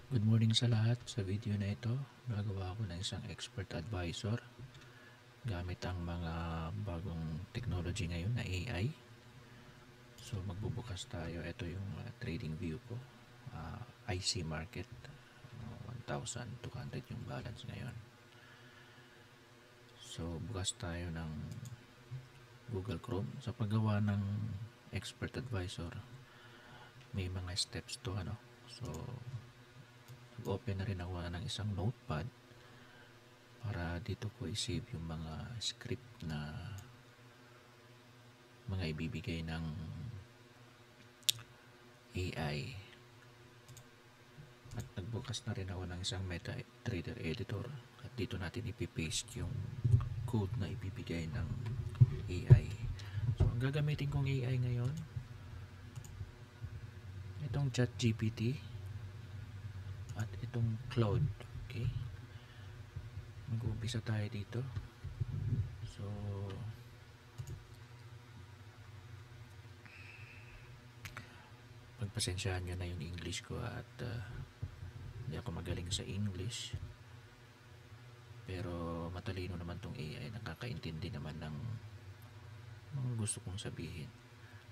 Good morning sa lahat. Sa video na ito, gagawa ako ng isang expert advisor gamit ang mga bagong technology ngayon na AI. So magbubukas tayo. Ito yung trading view ko. IC market. 1,200 yung balance ngayon. So bukas tayo ng Google Chrome. Sa paggawa ng expert advisor, may mga steps to So open na rin ako ng isang notepad para dito ko i-save yung mga script na mga ibibigay ng AI. At nagbukas na rin ako ng isang MetaTrader editor at dito natin ipipaste yung code na ibibigay ng AI. So ang gagamitin kong AI ngayon, itong ChatGPT at itong Claude. Okay, mag-uumpisa tayo dito. So pagpasensyahan nyo na yung English ko at hindi ako magaling sa English, pero matalino naman tong AI, nakakaintindi naman ng mga gusto kong sabihin.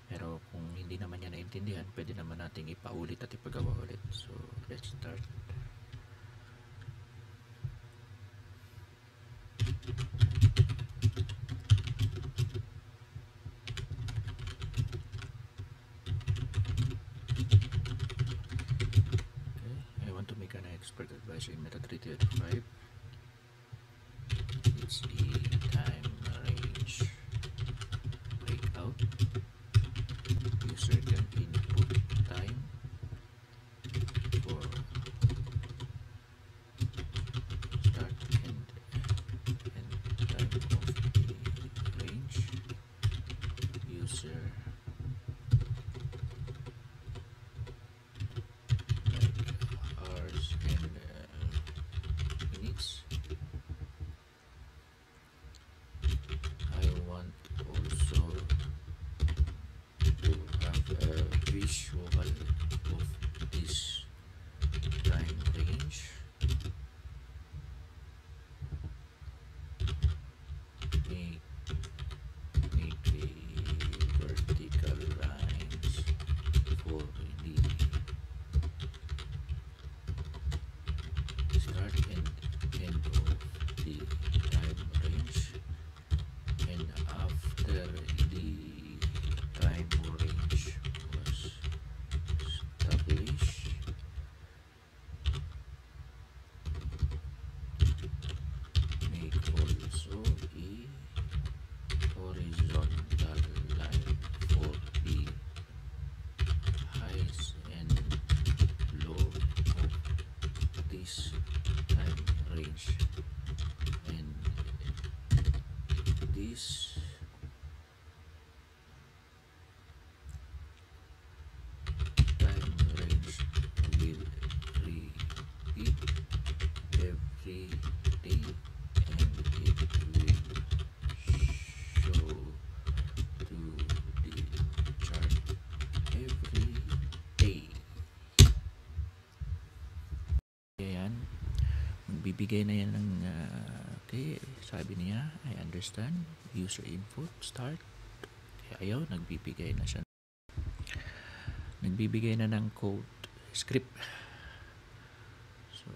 Pero kung hindi naman niya naintindihan, pwede naman nating ipaulit at ipagawa ulit. So let's start. Okay, I want to make an expert advisor in MetaTrader 5. It's the time range breakout. User can input time for start and time of the range. User like hours and minutes. I want also to have a visual of this time range. Make a vertical lines for the start and end of the time range, and after the time range was established, make also a horizontal line for the highs and low of this time range, and this time range will repeat every day, and it will show to the chart every day. Ayan, magbibigay na yan ng okay, sabi niya, I understand, user input, start. Ayaw, nagbibigay na siya. Nagbibigay na ng code, script. So,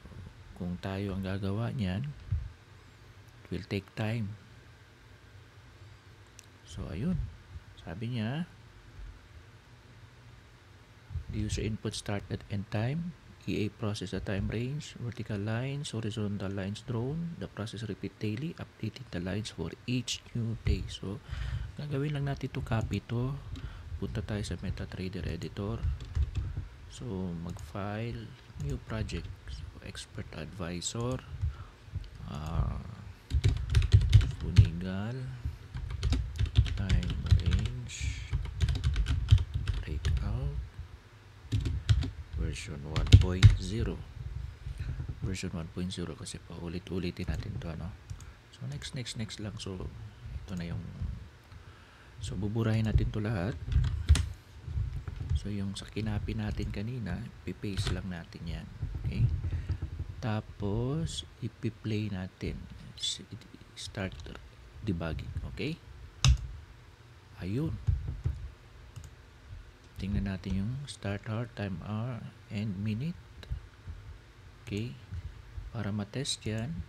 kung tayo ang gagawa niyan, it will take time. So, ayun. Sabi niya, the user input start at end time, EA process a time range, vertical lines, horizontal lines drawn. The process repeat daily, updating the lines for each new day. So, gagawin lang natin to, copy to. Punta tayo sa MetaTrader editor. So, mag-file, new project. So, expert advisor. Funigal. Time range. Breakout. Version 1.0. Version 1.0 kasi paulit-ulitin natin to, So, next lang. So, ito na yung So buburahin natin to lahat. So yung sa kinapi natin kanina, pipaste lang natin yan. Okay? Tapos, ipi-play natin. Start debugging. Okay? Ayun. Tingnan natin yung start hour, time hour, and minute. Okay? Para matest yan,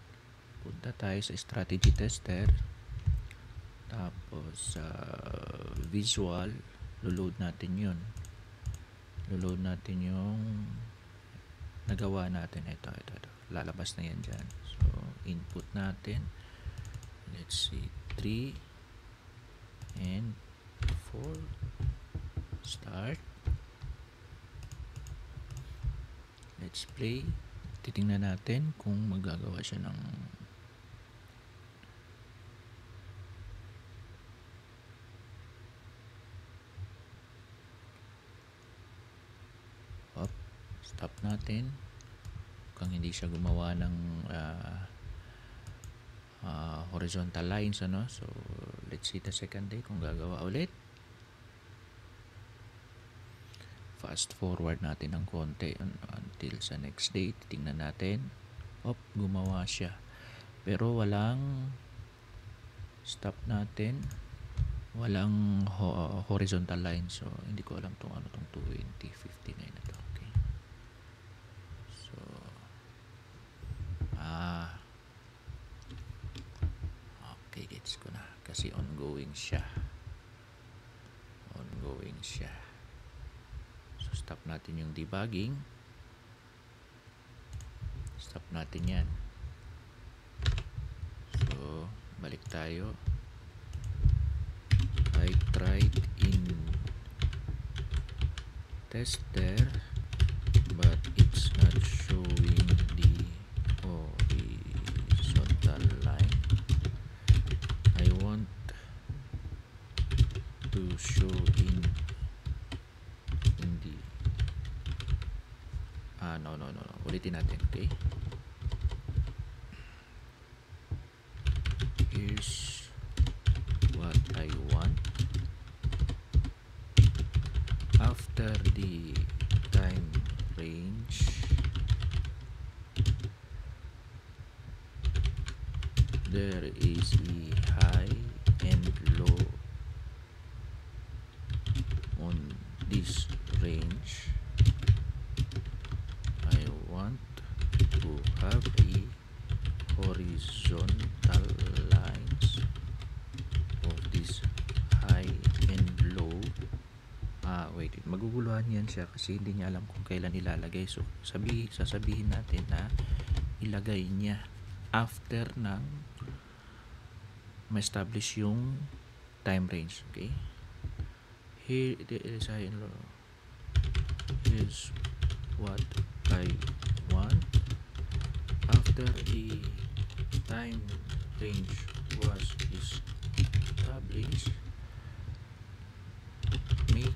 punta tayo sa strategy tester. Tapos, visual, load natin yun. Load natin yung nagawa natin. Ito. Lalabas na yan dyan. So, input natin. Let's see, 3 and 4. Start. Let's play. Titingnan natin kung magagawa siya ng stop natin. Kung hindi siya gumawa ng horizontal lines, ano? So, let's see the second day kung gagawa ulit. Fast forward natin ng konti until sa next day. Tingnan natin. Gumawa siya. Pero walang stop natin. Walang horizontal line. So, hindi ko alam tong 2059 na to. Okay. So, okay, gets ko na. Kasi ongoing siya. So, stop natin yung debugging. Stop natin yan. So, balik tayo. I tried in tester, but it's not showing the horizontal line. I want to show in the no. Ulitin natin, okay? Here's what I want. After the time range, there is a high and low on this range. I want to have a horizontal lines of this high and low. Wait, maguguluhan yan siya kasi hindi niya alam kung kailan ilalagay. So, sasabihin natin na ilagay niya after ng ma-establish yung time range. Okay? Here is high and low. Here's what I want. After the time range was established, make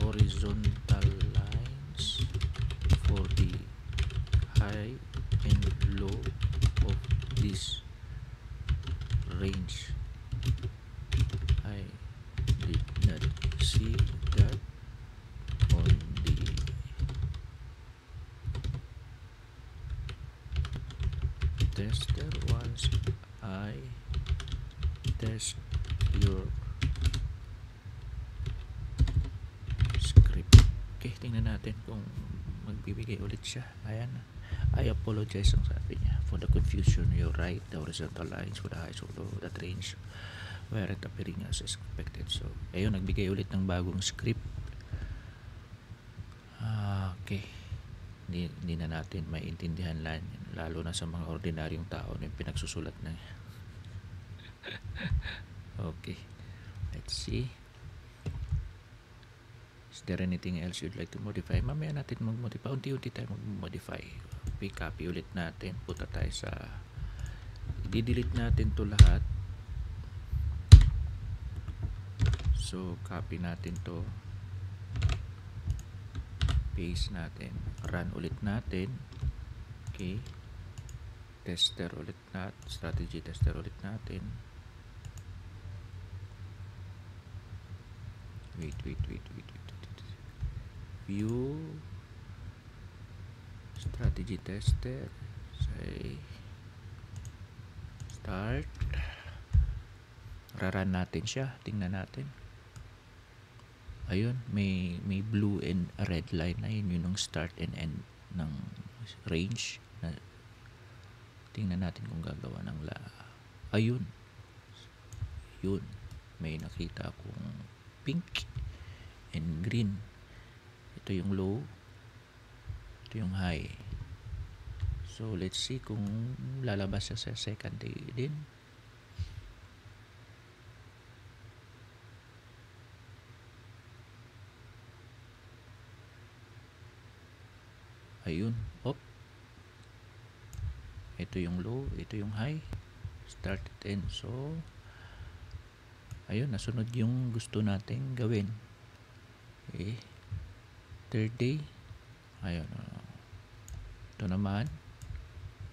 horizontal lines for the high and low of this range. I did not see that on the tester once I test your script. Okay, tingnan natin kung magbibigay ulit siya. Ayan. I apologize ang sabi niya for the confusion. You're right. The horizontal lines for the high and low that range weren't appearing as expected. So, ayun, nagbigay ulit ng bagong script. Okay. Hindi na natin maintindihan lalo na sa mga ordinaryong tao na yung pinagsusulat na. Okay. Let's see. Is there anything else you'd like to modify? Mamaya natin mag-modify. Unti-unti tayo mag-modify. Copy ulit natin. Punta tayo sa i-delete natin to lahat. So, copy natin to. Paste natin. Run ulit natin. Okay. Tester ulit natin. Strategy tester ulit natin. Wait. View. strategy tester. Say start. Raran natin siya, tingnan natin. Ayun, may blue and red line na yun yung start and end ng range. Tingnan natin kung gagawa ng ayun, yun, may nakita akong pink and green. Ito yung low, ito yung high. So let's see kung lalabas siya sa second day din. Ayun, op. Ito yung low, ito yung high. Start at end. So ayun, nasunod yung gusto nating gawin. Okay. Third day. Ayun. Ito naman.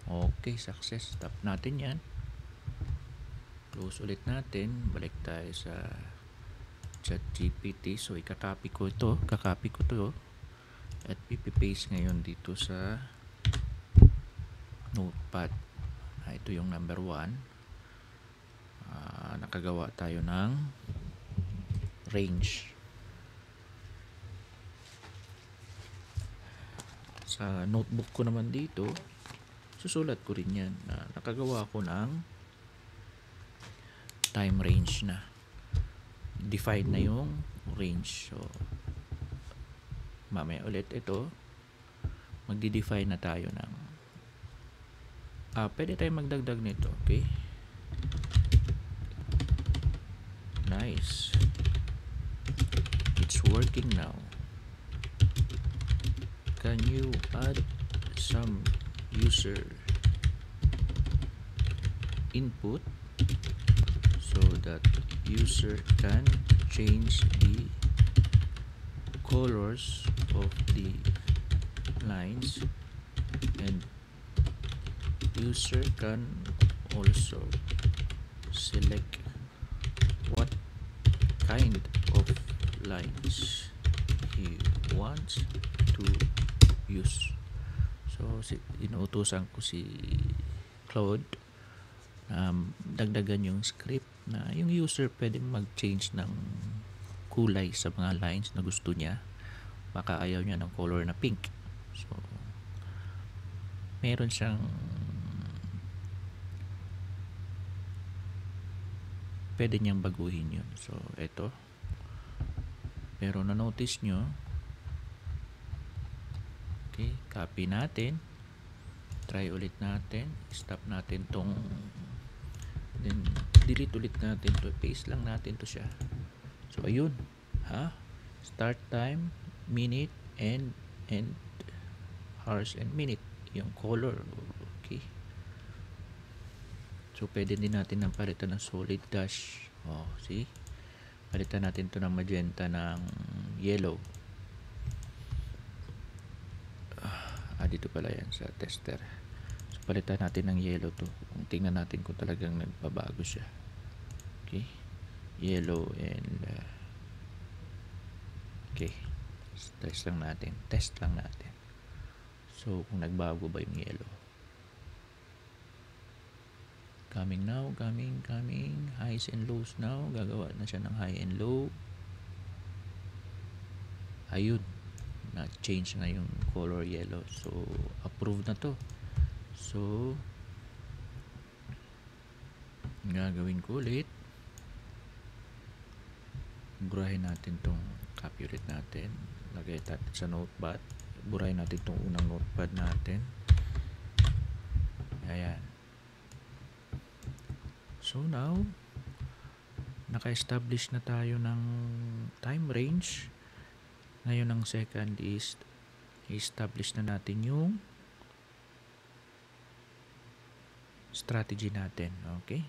Okay, success. Stop natin yan. Close ulit natin. Balik tayo sa ChatGPT. So ikakopy ko ito. Kakopy ko ito. At pipipaste ngayon dito sa notepad. Ito yung number 1. Nakagawa tayo ng range. Sa notebook ko naman dito, susulat ko rin yan. Nakagawa ko ng time range na. Define na yung range. So mamaya ulit ito, magdi-define na tayo ng pwede tayong magdagdag nito. Okay, nice, it's working now. Can you add some user input so that user can change the colors of the lines, and user can also select what kind of lines he wants to use. So inuutosan ko si Claude na dagdagan yung script na yung user pwedeng mag-change ng kulay sa mga lines na gusto niya. Baka ayaw niya ng color na pink. So meron siyang pwede niyang baguhin yun. So ito, pero na-notice nyo, okay, copy natin, try ulit natin, stop natin tong, then delete ulit natin to, paste lang natin to siya. So ayun, start time, minute, and hours and minute, yung color. Okay, so pwede din natin ng palitan ng solid dash. See, palitan natin to ng magenta ng yellow. Dito pala yan sa tester. So palitan natin ng yellow to, kung tingnan natin kung talagang nagbabago siya. Okay, yellow and okay, test lang natin. So kung nagbago ba yung yellow. Coming now, coming, highs and lows now. Gagawa na siya ng high and low. Ayun, na-change na yung color yellow. So approved na to. So gagawin ko ulit, burahin natin tong, copy ulit natin, lagay natin sa notepad, burahin natin tong unang notepad natin. Ayan. So now naka-establish na tayo ng time range. Ngayon ang second is establish na natin yung strategy natin. Okay,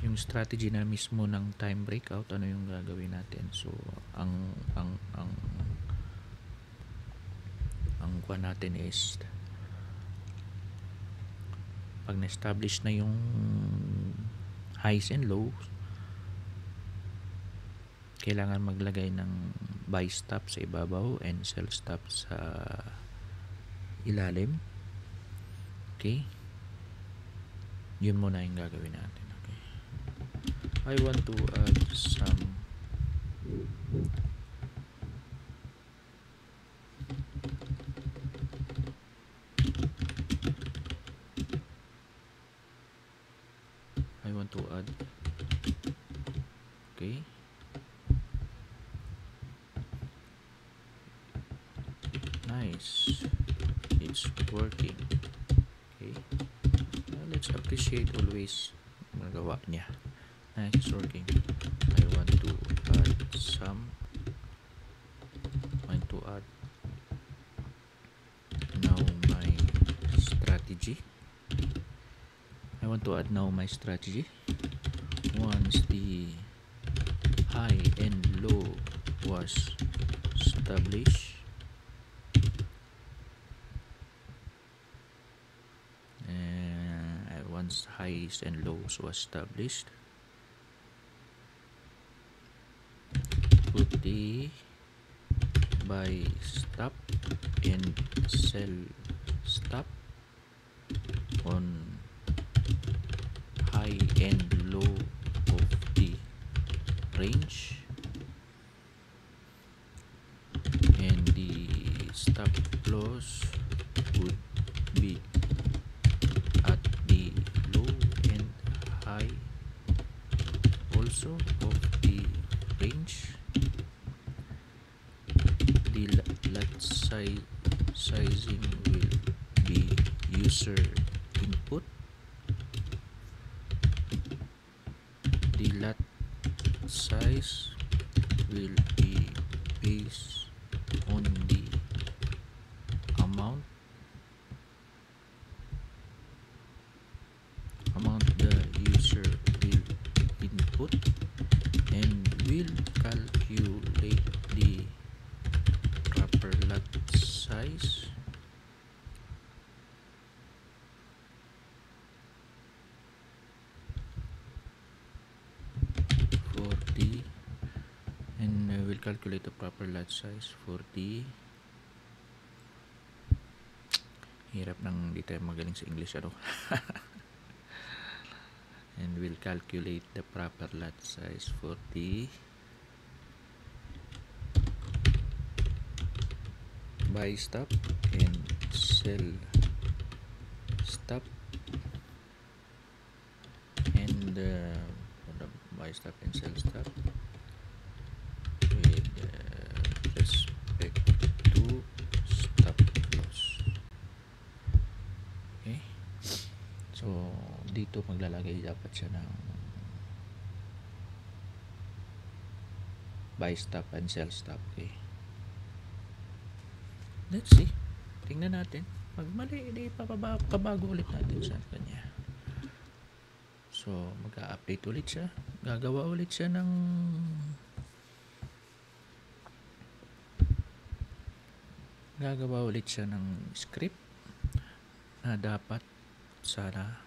yung strategy na mismo ng time breakout, ano yung gagawin natin. So ang kuha natin is, pag na-establish na yung highs and lows, kailangan maglagay ng buy stop sa ibabaw and sell stop sa ilalim. Okay, yun muna yung gagawin natin. Okay, I want to add some okay, nice, it's working. Okay, let's appreciate always magawa niya. Nice, it's working. I want to add now my strategy. Once the high and low was established, once highs and lows was established, put the buy stop and sell stop on high and low of the range, and the stop loss would be at the low and high also of the range. The lot sizing will be user input. The lot size will be based on the amount the user will input, and will calculate the proper lot size for the hirap nang di tayo magaling sa English and will calculate the proper lot size for the buy stop and sell stop, and for the buy stop and sell stop with respect to stop loss. Okay, so dito maglalagay dapat siya ng buy stop and sell stop. Okay, let's see, tingnan natin. Pag mali, pabago ulit natin sa kanya. So mag-a-update ulit siya, gagawa ulit siya ng script na dapat sana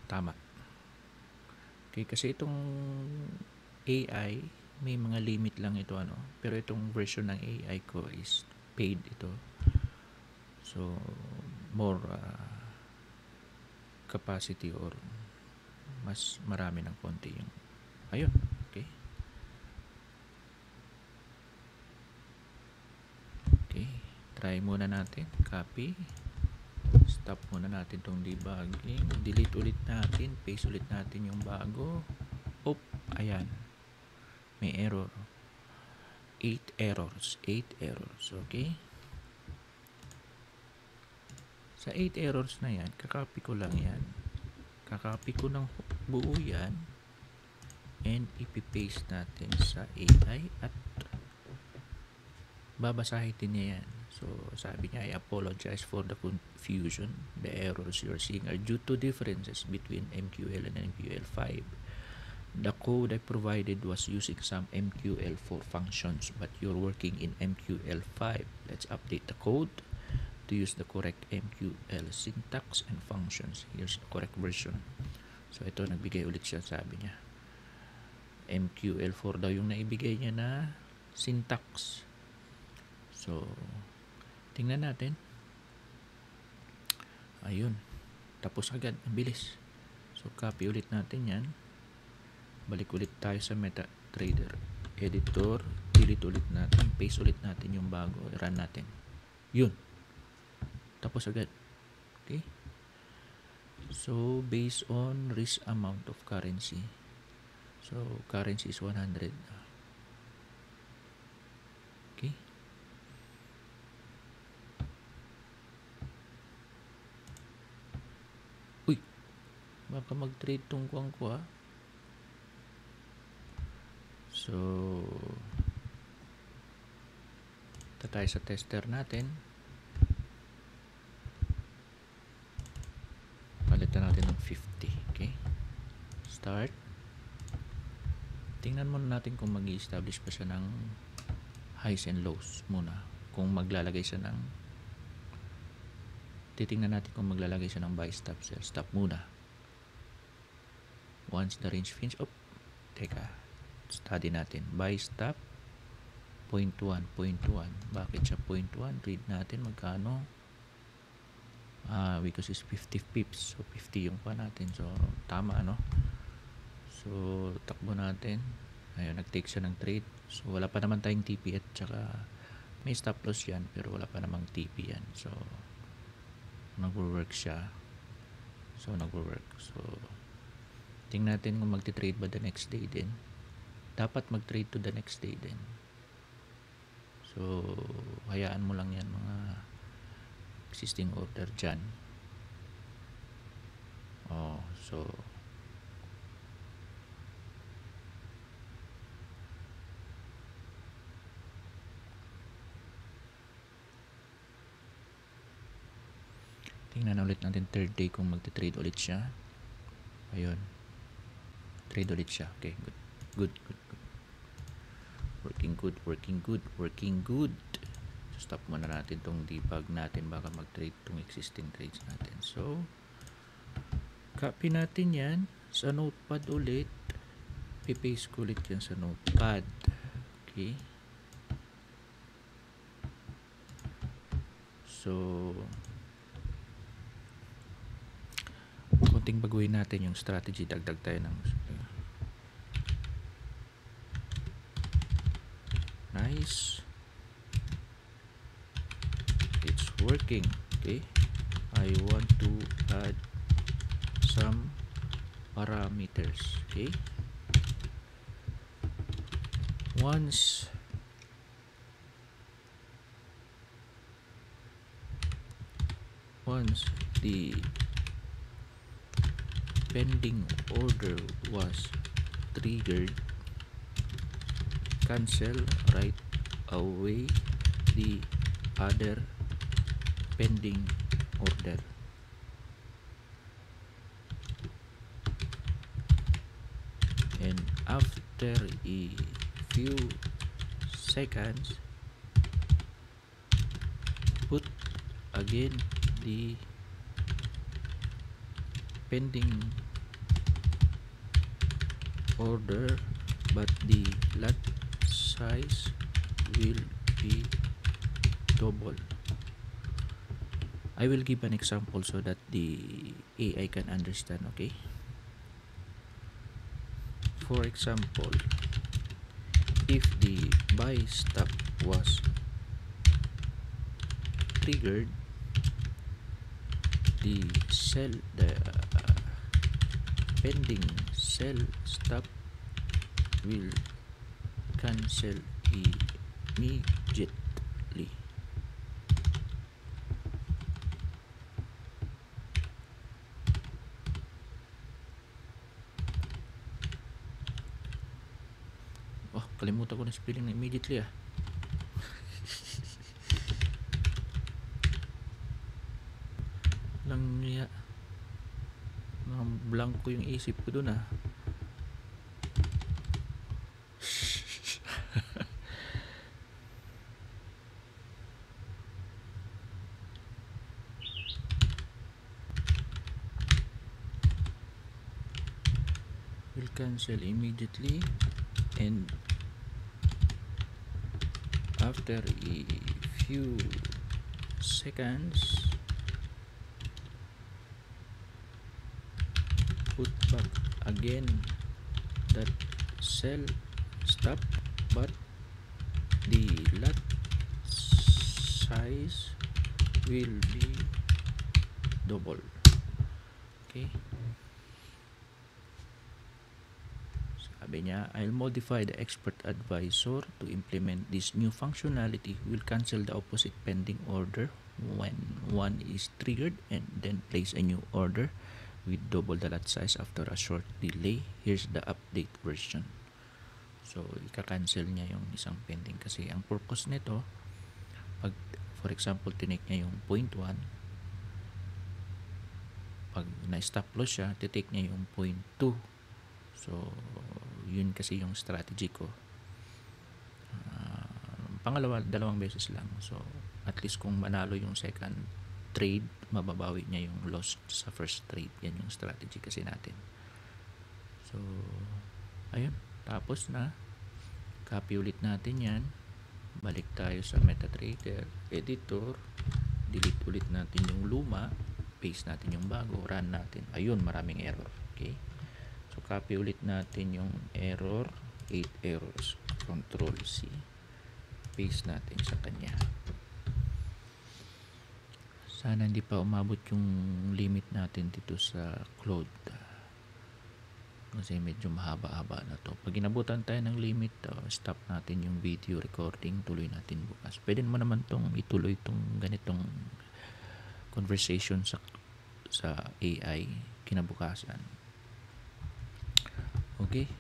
tama. Okay, kasi itong AI may mga limit lang ito pero itong version ng AI ko is paid ito, so more capacity or mas marami ng konti yung ayun. Okay, try muna natin, copy, stop muna natin tong debugging, delete ulit natin, paste ulit natin yung bago. Ayan, may error, 8 errors. Okay, sa 8 errors na yan, kakopy ko lang yan, kakopy ko ng buo yan and ipipaste natin sa AI at babasahin niya yan. So sabi niya, I apologize for the confusion. The errors you're seeing are due to differences between MQL and MQL5. The code I provided was using some MQL4 functions, but you're working in MQL5. Let's update the code to use the correct MQL syntax and functions. Here's the correct version. So ito, nagbigay ulit siya, sabi niya MQL4 daw yung naibigay niya na syntax. So, tingnan natin. Ayun. Tapos agad. Ang bilis. So, copy ulit natin yan. Balik ulit tayo sa MetaTrader editor. Delete ulit natin. Paste ulit natin yung bago. Run natin. Yun. Tapos agad. Okay. So, based on risk amount of currency. So, currency is 100. Okay. Uy. Baka mag-trade tong kuwang ko ha. So, tayo sa tester natin. Palitan natin ng 50. Okay. Start. Tingnan muna natin kung mag-i-establish pa siya ng highs and lows muna. Kung maglalagay siya ng titingnan natin kung maglalagay siya ng buy stop, sell stop muna. Once the range finish, teka, study natin. Buy stop 0.1, 0.1. Bakit siya 0.1? Read natin magkano. Because it's 50 pips. So 50 yung pa natin. So tama ano. So takbo natin. Ayun, nag-take siya ng trade. So wala pa naman tayong TP at saka may stop loss yan pero wala pa namang TP yan. So nag-work siya. So nag-work. So tingnan natin kung magti-trade ba the next day din. Dapat mag-trade to the next day din. So hayaan mo lang yan mga existing order dyan. So tingnan ulit natin third day kung magte-trade ulit siya. Ayun. Trade ulit siya. Okay, good. Working good. So, stop muna natin tong debug natin. Baka mag-trade tong existing trades natin. So, copy natin yan sa notepad ulit. Pipaste ko ulit yan sa notepad. Okay. So, konting baguhin natin yung strategy. Dagdag tayo ng nice. It's working. Okay. I want to add some parameters. Okay. Once the pending order was triggered, cancel right away the other pending order. And after a few seconds, put again the pending order, but the lot size will be double. I will give an example so that the AI can understand. Okay, for example, if the buy stop was triggered, the pending sell stop will cancel immediately. Kalimutan ko na spelling na immediately lang niya. Blanco yung isip ko dun will cancel immediately and after a few seconds, put back again that cell stop, but the lot size will be double. Okay, sabi niya, I'll modify the expert advisor to implement this new functionality. We'll cancel the opposite pending order when one is triggered and then place a new order with double the lot size after a short delay. Here's the update version. So, ika-cancel niya yung isang pending kasi ang purpose nito, pag for example, tinake niya yung 0.1, pag na-stop loss siya, titake niya yung 0.2. So, yun kasi yung strategy ko. Dalawang beses lang. So, at least kung manalo yung second trade, mababawi niya yung loss sa first trade. Yan yung strategy kasi natin. So, ayun. Tapos na. Copy ulit natin yan. Balik tayo sa MetaTrader editor. Delete ulit natin yung luma. Paste natin yung bago. Run natin. Ayun, maraming error. Okay. So, copy ulit natin yung error. 8 errors. Control C. Paste natin sa kanya. Sana hindi pa umabot yung limit natin dito sa Claude. Kasi medyo mahaba-haba na to. Pag inabutan tayo ng limit, stop natin yung video recording. Tuloy natin bukas. Pwede mo naman ituloy itong ganitong conversation sa AI kinabukasan. Okay.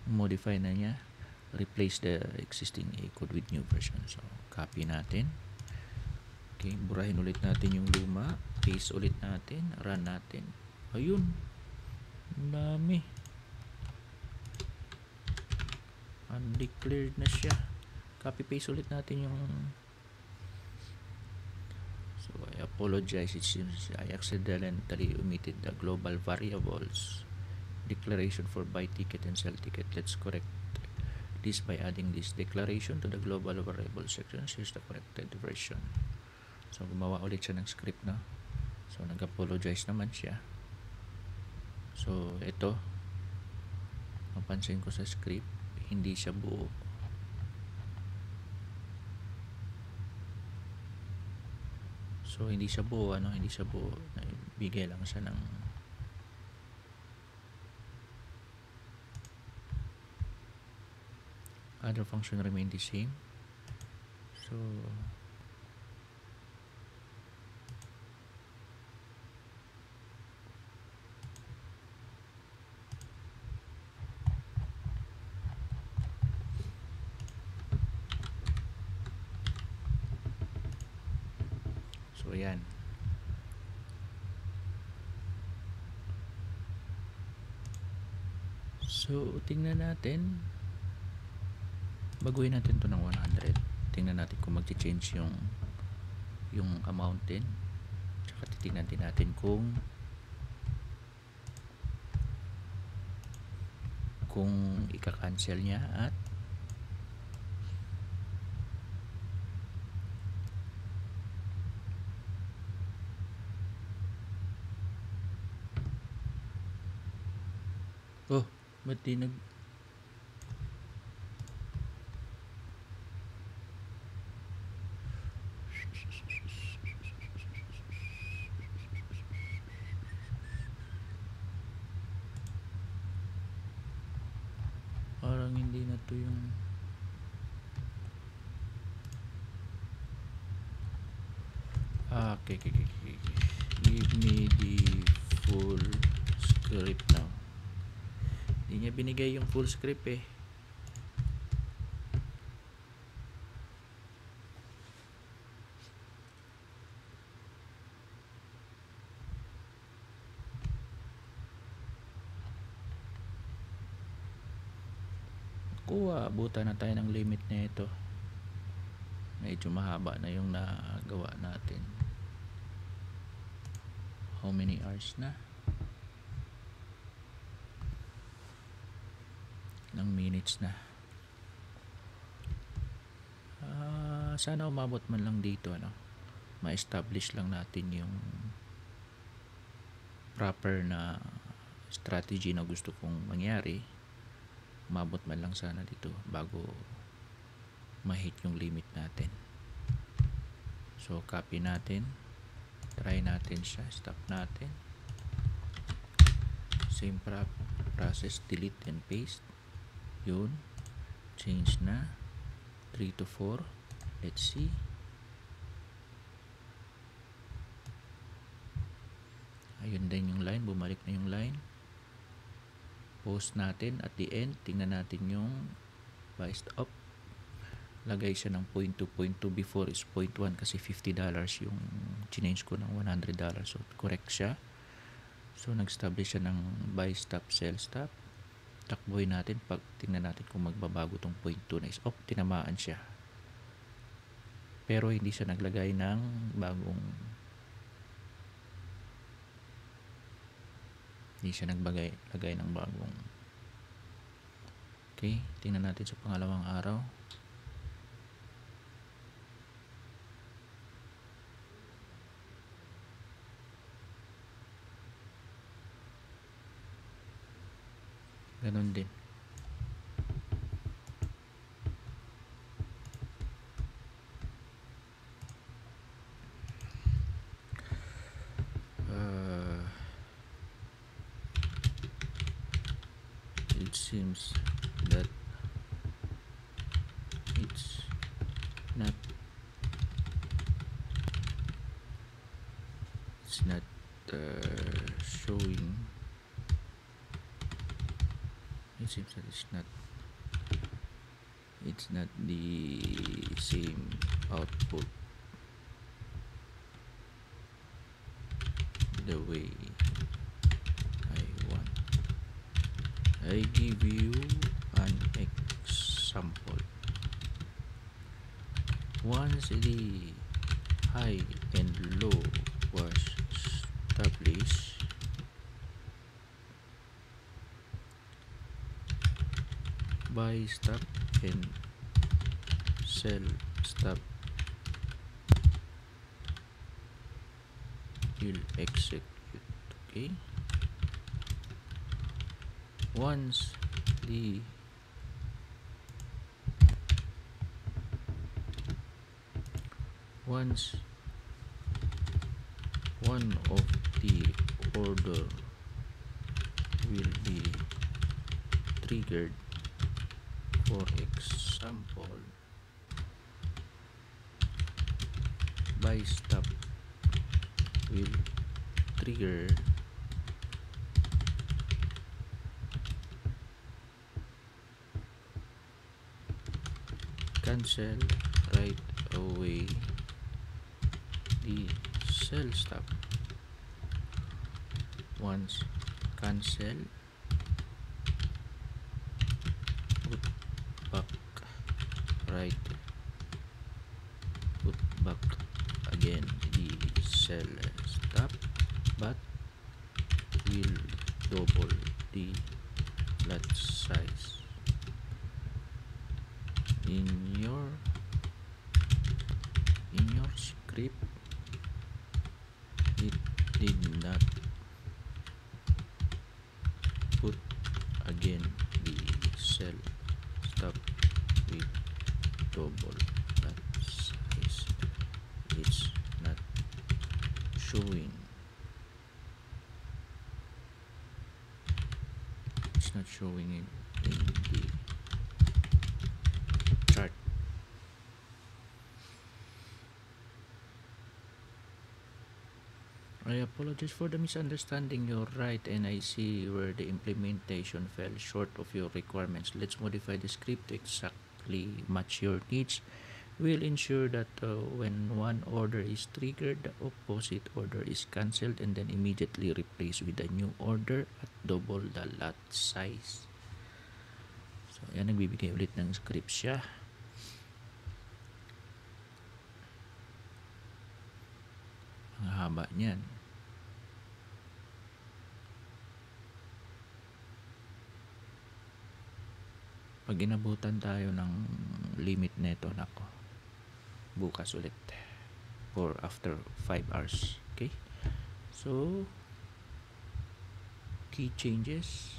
Modify na niya. Replace the existing A code with new version. So, copy natin. Okay, burahin ulit natin yung luma. Paste ulit natin. Run natin. Ayun. Ang dami. Undeclared na siya. Copy paste ulit natin yung. So, I apologize. It seems I accidentally omitted the global variables declaration for buy ticket and sell ticket. Let's correct this by adding this declaration to the global variable section. Here's the corrected version. So, gumawa ulit siya ng script na. So, nag-apologize naman siya. So, ito. Mapansin ko sa script, hindi siya buo. So, hindi siya buo. Hindi siya buo. Bigay lang siya ng other function remain the same. So, yan. So, tingnan natin. Baguhin natin to ng 100. Tingnan natin kung mag-change yung amount din. Tsaka titingnan din natin kung ika-cancel niya at ba't di parang hindi na to yung okay. Give me the full script now. Hindi niya binigay yung full script eh. Abutan na tayo ng limit na ito. Medyo mahaba na yung nagawa natin. How many hours na? Ng minutes na. Sana umabot man lang dito, ma-establish lang natin yung proper na strategy na gusto kong mangyari. Umabot man lang sana dito bago ma-hit yung limit natin. So copy natin, try natin siya, stop natin, same process, delete and paste. Yun, change na 3 to 4. Let's see. Ayun din yung line, bumalik na yung line. Post natin at the end, tingnan natin yung buy stop. Lagay siya ng 0.2, before is 0.1 kasi $50 yung change ko ng $100. So correct siya. So nag-establish siya ng buy stop, sell stop. Takboy natin, pag tingnan natin kung magbabago tong 0.2 na is tinamaan siya. Pero hindi siya naglagay ng bagong, lagay ng bagong. Okay, tingnan natin sa pangalawang araw. Ganon din. It seems that it's not showing. It seems that it's not the same output the way I want. I give you an example. Once the high and low was established, buy stop and sell stop will execute. Okay, once one of the order will be triggered, for example buy stop will trigger cancel right away the sell stop. Once cancel, put back again the sell stop, but will double the lot size. In your script, it did not put again the sell stop with double lot size. It's not showing. It's not showing in the chart. I apologize for the misunderstanding. You're right, and I see where the implementation fell short of your requirements. Let's modify the script to exactly match your needs. We'll ensure that when one order is triggered, the opposite order is cancelled and then immediately replaced with a new order at double the lot size. So, yan, nagbibigay ulit ng script siya. Ang haba niyan. Pag inabutan tayo ng limit neto, nako, bukas ulit or after 5 hours. Okay, so key changes.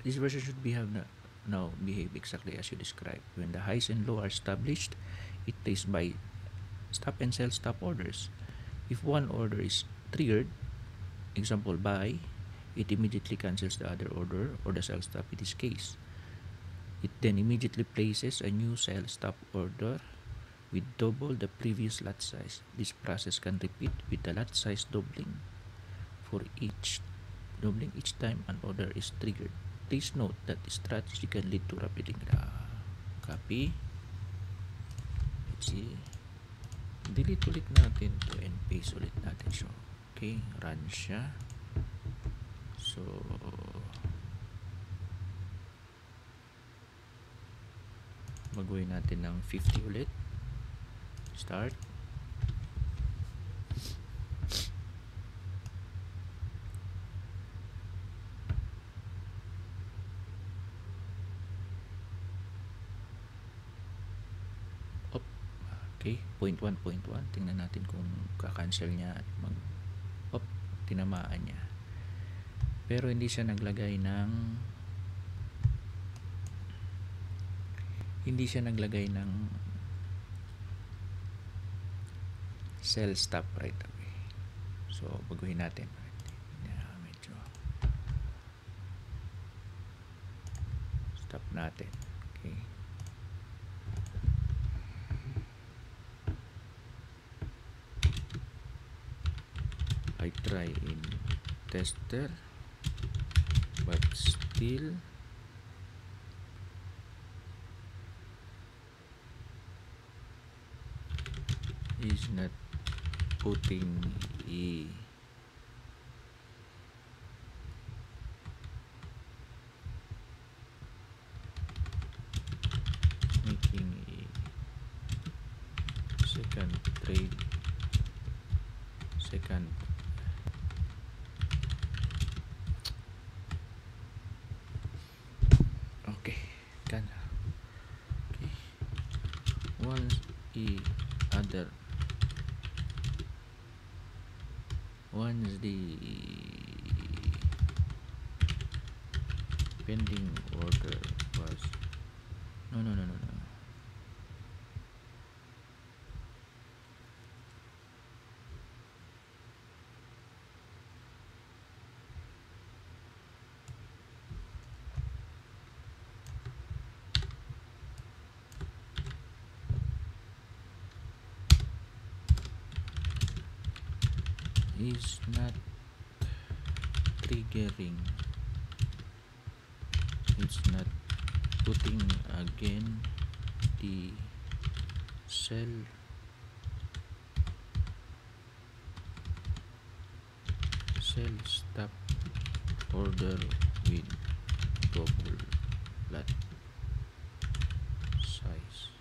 This version should now behave exactly as you described. When the highs and low are established, it plays by stop and sell stop orders. If one order is triggered, example buy, it immediately cancels the other order or the sell stop in this case. It then immediately places a new sell stop order with double the previous lot size. This process can repeat with the lot size doubling each time an order is triggered. Please note that this strategy can lead to rapid copy. Let's see. Delete ulit natin to and paste ulit natin siya. Okay, run siya. So magawin natin ng 50 ulit. Start. Okay, 0.1, tingnan natin kung kakancel niya at tinamaan niya. Pero hindi siya naglagay ng sell stop right away. So baguhin natin. Medyo stop natin. Okay. I try in tester but still is not putting making a second trade okay, once the pending order was no is not triggering, it's not putting again the sell stop order with double lot size.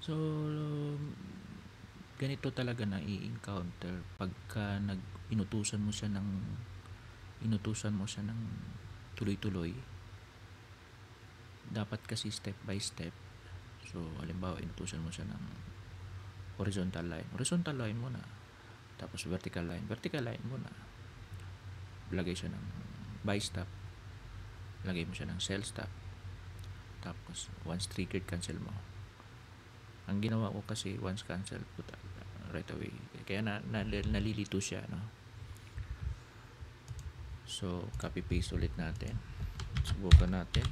So ganito talaga na i-encounter pagka inutusan mo siya ng tuloy-tuloy. Dapat kasi step by step. So halimbawa inutusan mo siya ng horizontal line muna, tapos vertical line muna, lagay siya ng buy stop, lagay mo siya ng sell stop, tapos once triggered cancel mo. Ang ginawa ko kasi once cancel put right away, kaya nalilito siya, no? So copy paste ulit natin, subukan natin.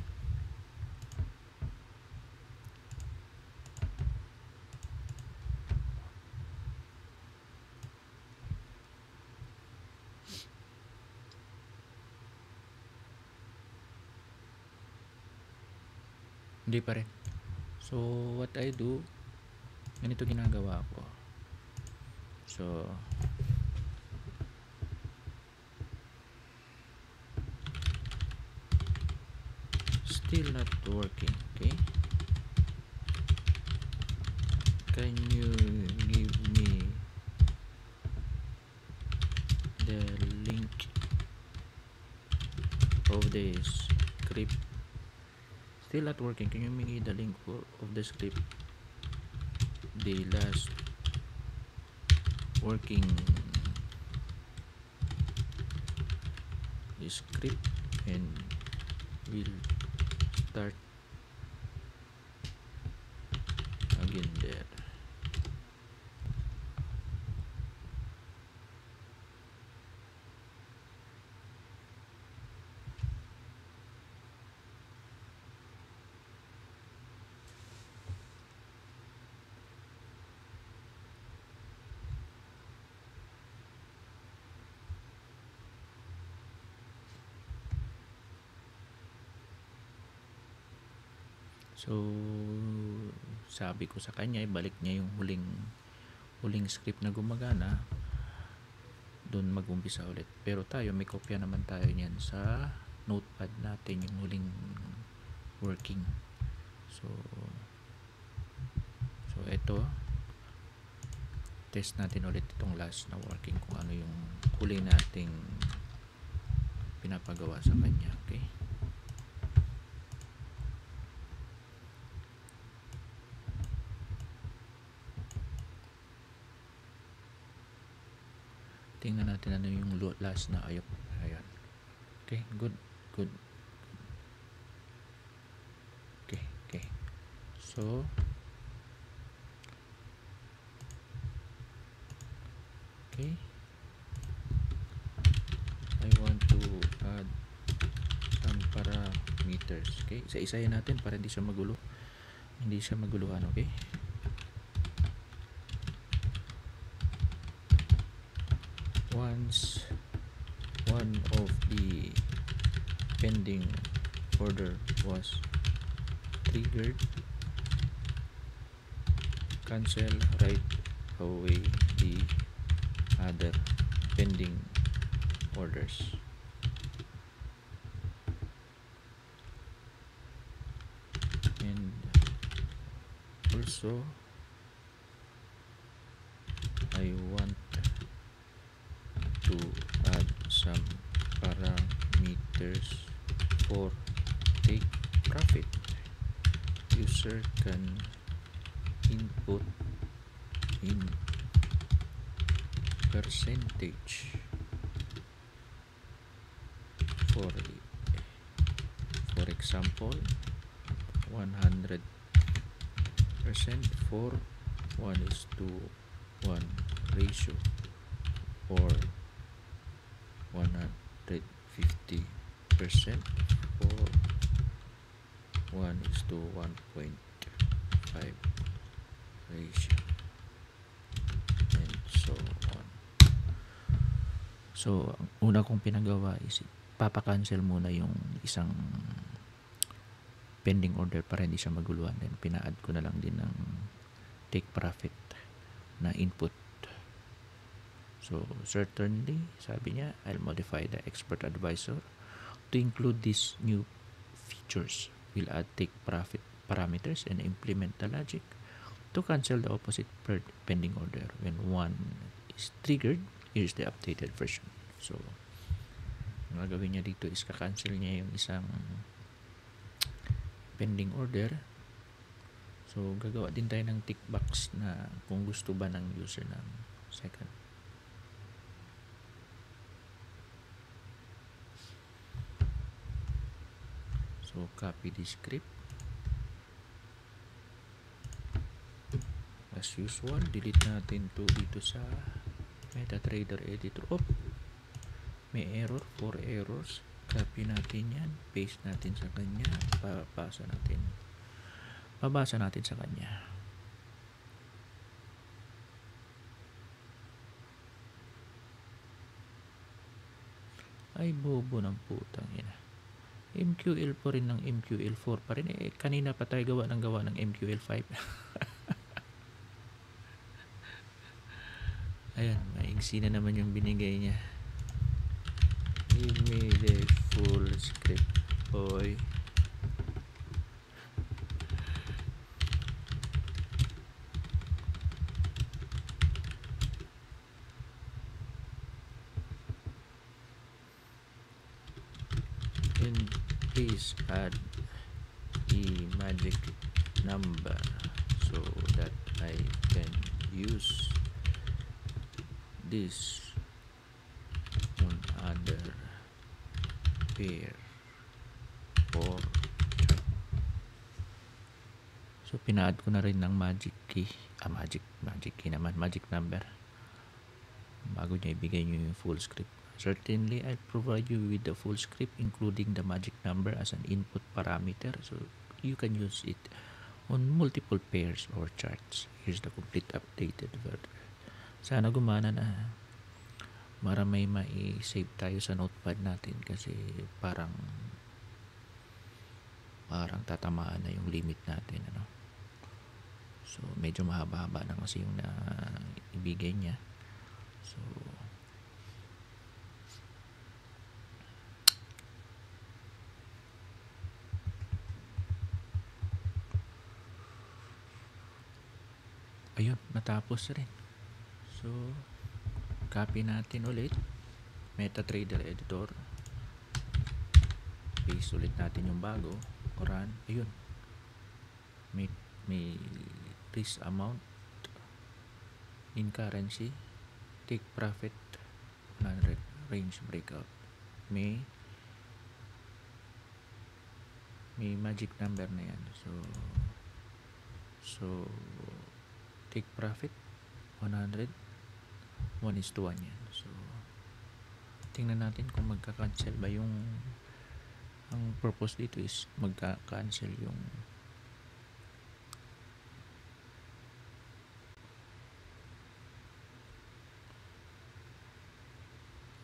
Hindi pa rin. So what I do, ganito ginagawa ko. So Still not working. Okay, can you give me the link of the script? Still not working. Can you give me the link of the script, the last working script, and we'll start again there. So sabi ko sa kanya, ibalik niya yung huling script na gumagana, doon mag-umpisa ulit. Pero tayo, may kopya naman tayo niyan sa notepad natin, yung huling working. So ito, test natin ulit itong last na working, kung ano yung huli nating pinapagawa sa kanya. Okay, tingnan natin ano yung last na ayok. Ayan. Okay, good. Okay. So okay, I want to add some parameters. Okay, isa-isahin natin para hindi siya maguluhan. Okay, once one of the pending order was triggered, cancel right away the other pending orders. And also I want to add some parameters for take profit. User can input in percentage for example 100% for 1:1 ratio, or 150% for 1:1.5 ratio, and so on. So ang una kong pinagawa is papakancel muna yung isang pending order para hindi siya maguluhan, then pina-add ko na lang din ng take profit na input. So certainly, sabi niya, I'll modify the expert advisor to include these new features. We'll add take profit parameters and implement the logic to cancel the opposite pending order. When one is triggered, here's the updated version. So ang gagawin niya dito is ka-cancel niya yung isang pending order. So gagawa din tayo ng tick box na kung gusto ba ng user ng second. So copy the script as usual, delete natin to dito sa MetaTrader editor. May error, 4 errors. Copy natin yan, paste natin sa kanya, babasa natin sa kanya. Ay bobo ng putang ina. MQL po rin ng MQL4 pa rin. Kanina pa tayo gawa ng MQL5. Ayan, maigsi na naman yung binigay niya. Give me the full script, boy. then please add a magic number so that I can use this on other pair or chart. So pina-add ko na rin ng magic key, magic key naman, magic number bago niya ibigay niyo yung full script. Certainly, I'll provide you with the full script including the magic number as an input parameter, so you can use it on multiple pairs or charts. Here's the complete updated version. Sana gumana na. Para may mai-save tayo sa notepad natin kasi parang tatamaan na yung limit natin, ano. So medyo mahaba-haba na kasi yung na ibigay niya. So ayun, natapos rin. So copy natin ulit, MetaTrader editor, paste ulit natin yung bago, run. Ayun, may risk amount in currency, take profit 100, range breakout, may magic number na yan. So take profit 100, 1:1 yan. So tingnan natin kung magka-cancel ba yung, ang purpose dito is magka-cancel yung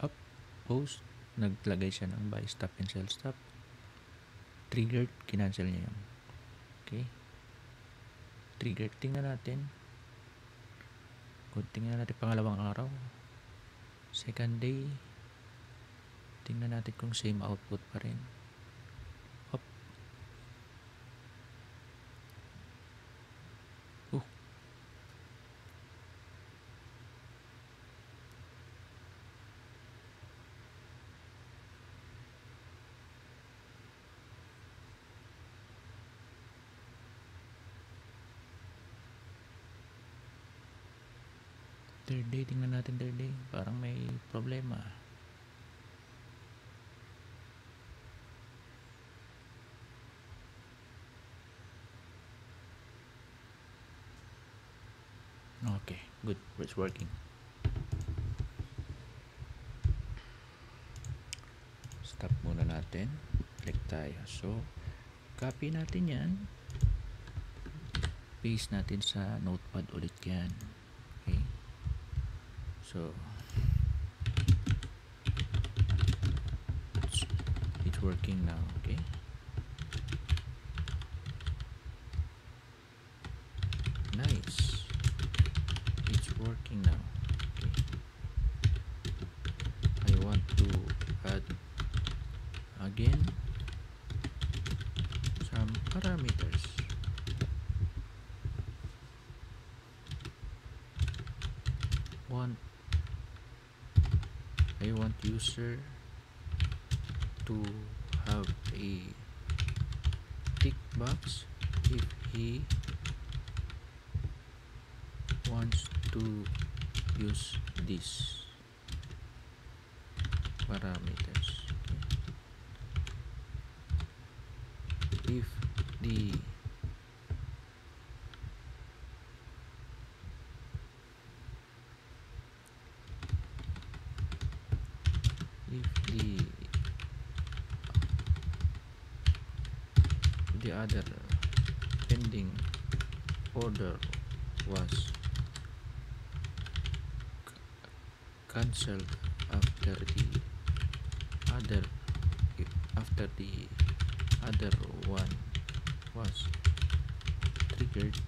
up post, naglagay siya ng buy stop and sell stop, triggered, kinancel niya yun. Okay, triggered. Tingnan natin pangalawang araw, second day, tingnan natin kung same output pa rin. Up. Third day, tingnan natin third day, parang may problema. Okay, good, it's working. Stop muna natin, click tayo. So copy natin yan, paste natin sa notepad ulit yan. Okay, so it's working now. Okay, nice, it's working now. Okay, I want to add again some parameters. I want user to have a tick box if he wants to use these parameters. Okay. If the other pending order was cancelled after the other one was triggered,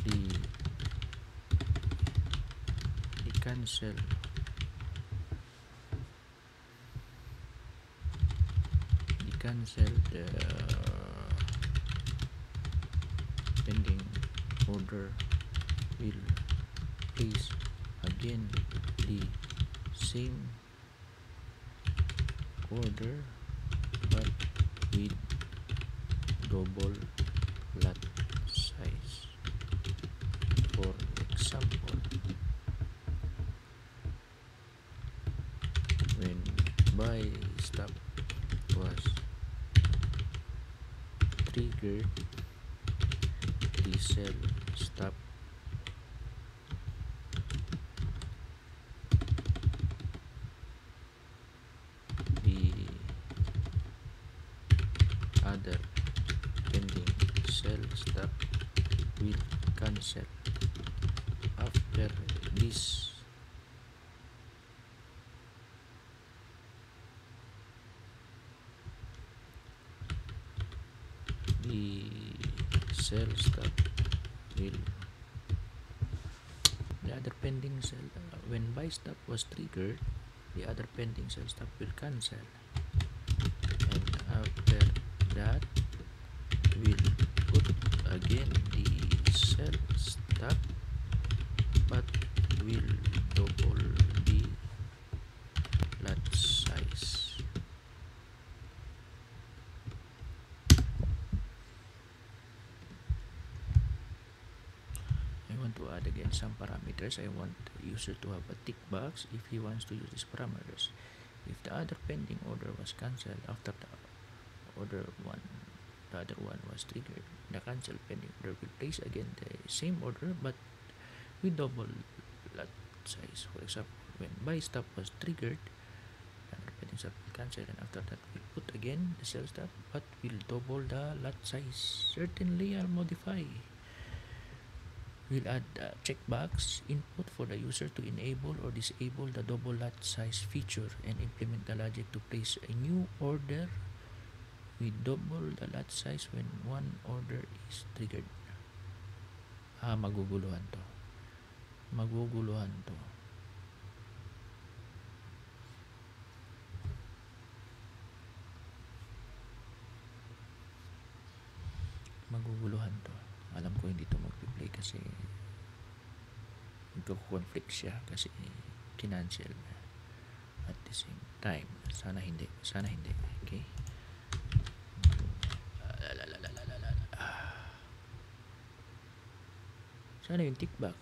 the cancel the pending order will place again the same order but with double lot size. For example, when buy stop was triggered, the sell stop the other pending sell stop will cancel. After this, the sell stop will the other pending sell when buy stop was triggered, the other pending sell stop will cancel, and after that we'll put again the sell stop but will double the lot size. I want to add again some parameters. I want the user to have a tick box if he wants to use these parameters. If the other pending order was cancelled after the other one was triggered, the cancel pending order will place again the same order but with double lot size. For example, when buy stop was triggered, the other pending stop will cancel, and after that we'll put again the sell stop but we'll double the lot size. Certainly I'll modify. We'll add a checkbox input for the user to enable or disable the double lot size feature and implement the logic to place a new order with double the lot size when one order is triggered. Maguguluhan to. Maguguluhan to. Maguguluhan to. Alam ko hindi to mag-play kasi magko-conflict siya kasi kinancel at the same time. Sana hindi. Okay? Sana yung tick box.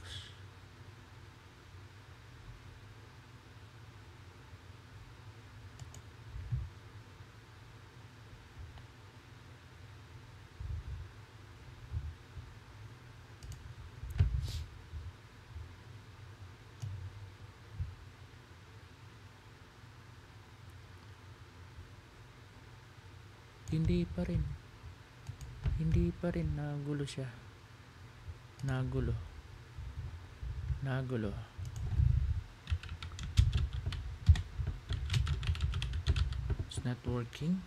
Hindi pa rin nagulo siya. Nagulo. It's not working.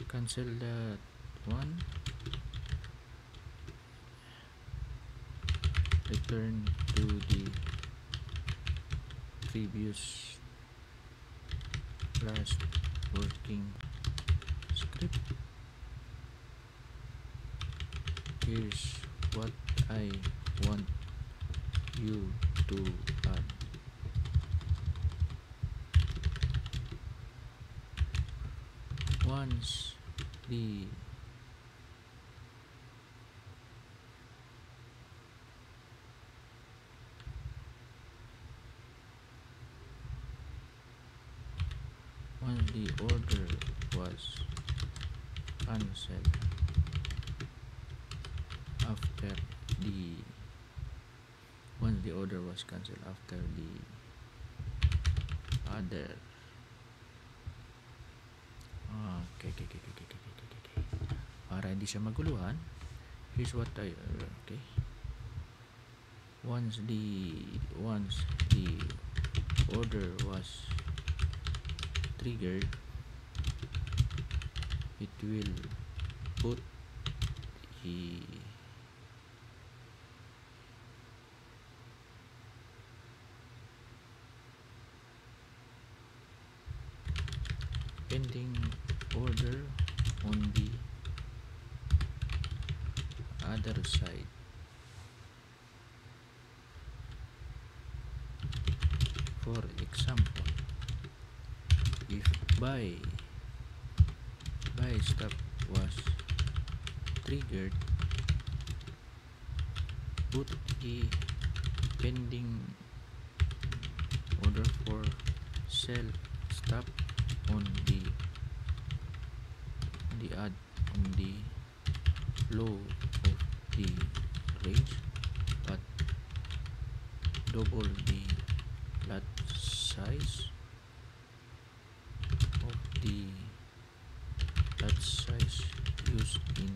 Cancel that one. Return to the previous last working script. Here's what I want you to add. Once the order was cancelled after the other okay. Para hindi siya maguluhan, here's what I okay. Once the order was triggered, it will put the pending order on the other side. For example, if buy stop was triggered, put a pending order for sell stop on the ad on the low of the range, but double the lot size of the lot size used in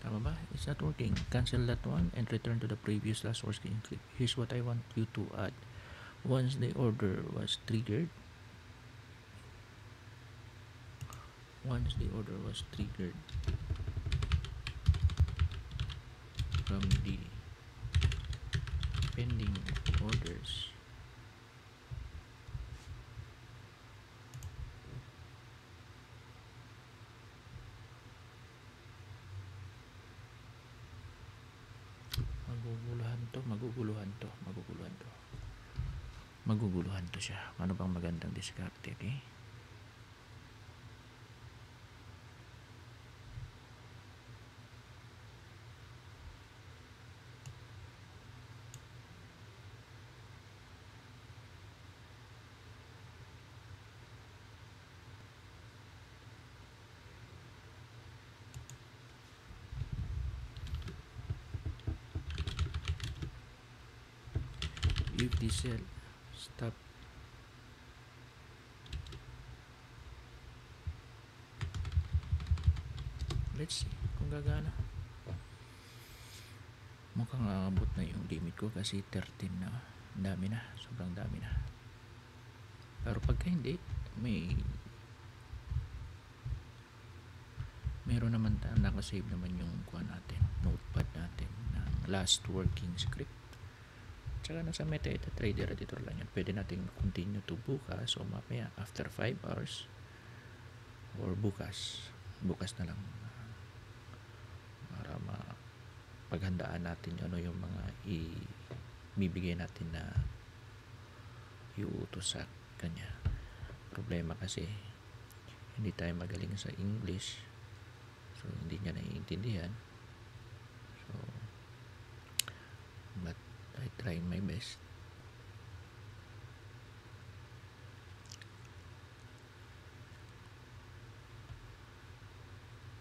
tama ba? It's not working. Cancel that one and return to the previous last working clip. Here's what I want you to add. Once the order was triggered, from the pending orders, maguguluhan to siya. Ano bang magandang diskarte, okay? If the sell stop let's see kung gagana. Mukhang aabot na yung limit ko kasi 13 na. Dami na, sobrang dami na. Pero pagka hindi, meron naman nakasave naman yung natin, notepad natin ng last working script. Tsaka nasa MetaTrader editor lang yan. Pwede natin continue to bukas o mamaya after 5 hours or bukas na lang para paghandaan natin yung mga ibibigay natin na iuutos sa kanya. Problema kasi hindi tayo magaling sa English, so hindi niya naiintindihan. So but I try my best.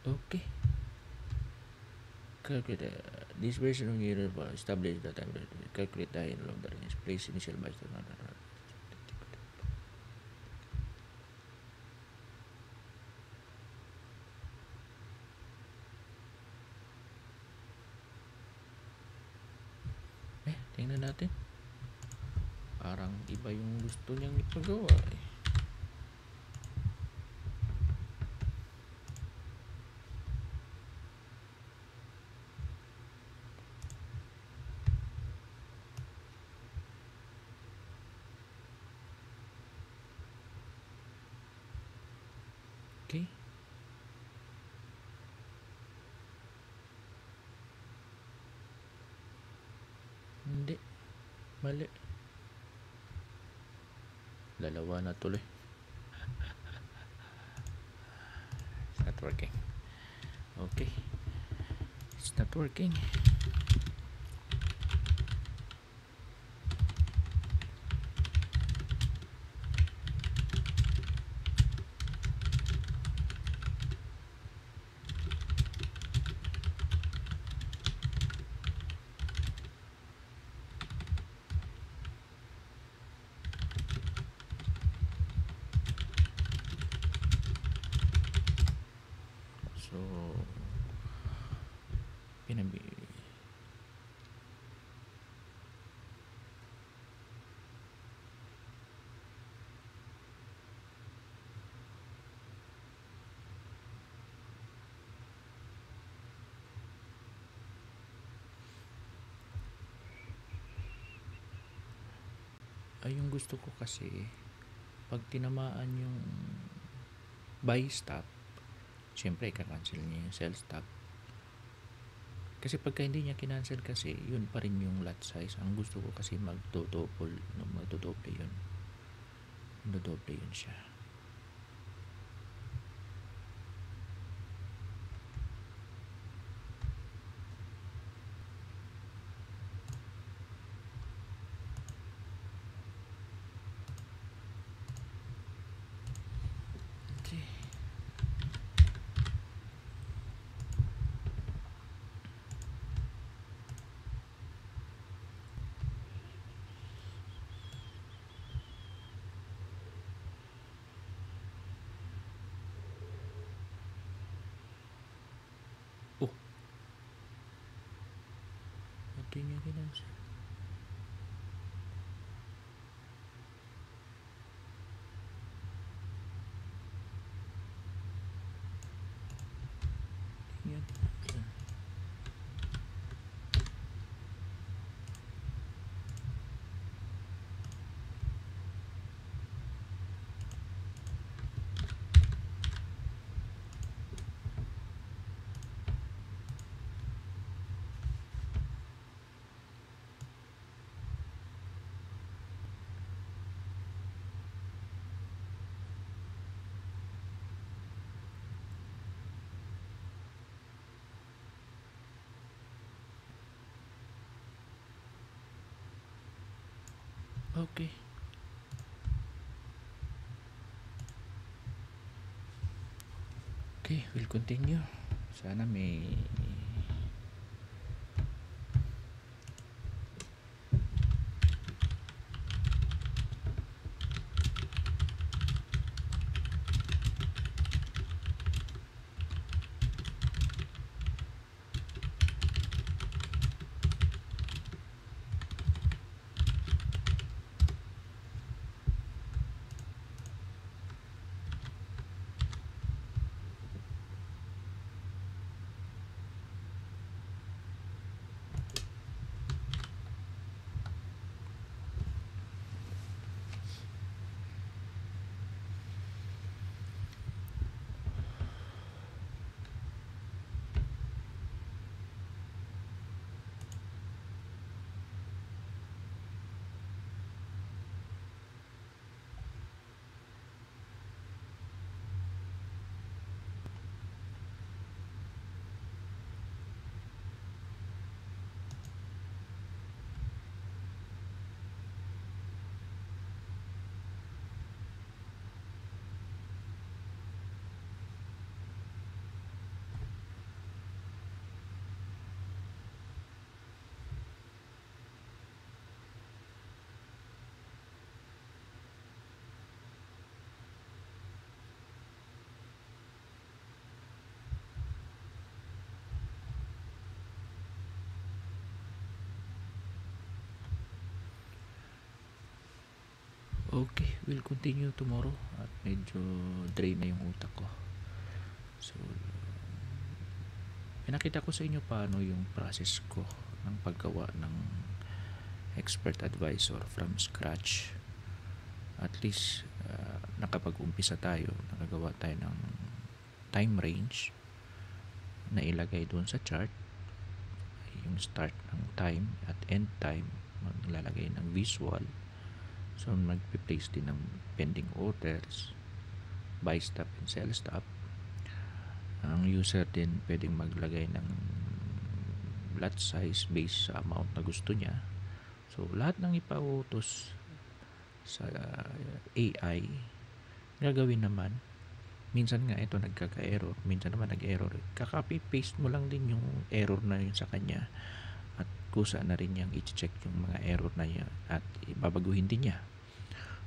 Okay. Calculate this version of the establish the time. Calculate the of the range. Place initial buy. Tingnan natin. Parang iba yung gusto niyang ipagawa eh. Okay. Hindi. Mali. Dalawa na tuloy. It's not working. Okay. It's not working. So yung gusto ko kasi pag tinamaan yung buy stop, syempre ika-cancel niya yung sell stop. Kasi pagka hindi niya kinancel kasi, yun pa rin yung lot size. Ang gusto ko kasi magdodoble, no, magdodoble yun. Magdodoble yun siya. Okay. Oh, hindi niya kinancel. Hindi niya kinancel. Okay. Okay, we'll continue. Sana may okay, we'll continue tomorrow at medyo drain na yung utak ko. So, pinakita ko sa inyo paano yung process ko ng paggawa ng expert advisor from scratch. At least, nakapag-umpisa tayo, nakagawa tayo ng time range na ilagay doon sa chart, yung start ng time at end time, maglalagay ng visual. So, magpi-place din ng pending orders, buy stop and sell stop. Ang user din pwedeng maglagay ng lot size based sa amount na gusto niya. So, lahat ng ipautos sa AI, gagawin naman. Minsan nga ito nagkaka-error, minsan naman nag-error. Kaka-paste mo lang din yung error na yun sa kanya at kusa na rin niyang i-check yung mga error na yan at babaguhin din niya.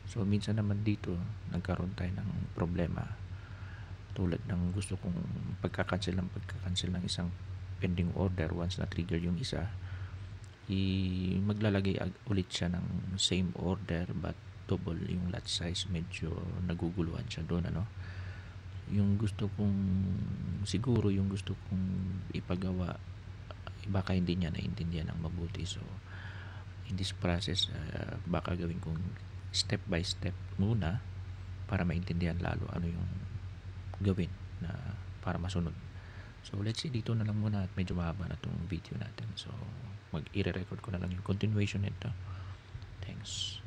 So, minsan naman dito, nagkaroon tayo ng problema. Tulad ng gusto kong pagka-cancel ng isang pending order, once na-trigger yung isa, maglalagay ulit siya ng same order but double yung lot size. Medyo naguguluhan siya doon, ano? Yung gusto kong ipagawa, baka hindi niya naintindihan ng mabuti. So, in this process, baka gawin kong step by step muna para maintindihan lalo ano yung gawin na para masunod. So let's see, dito na lang muna at medyo mahaba na itong video natin. So i-record ko na lang yung continuation nito. Thanks.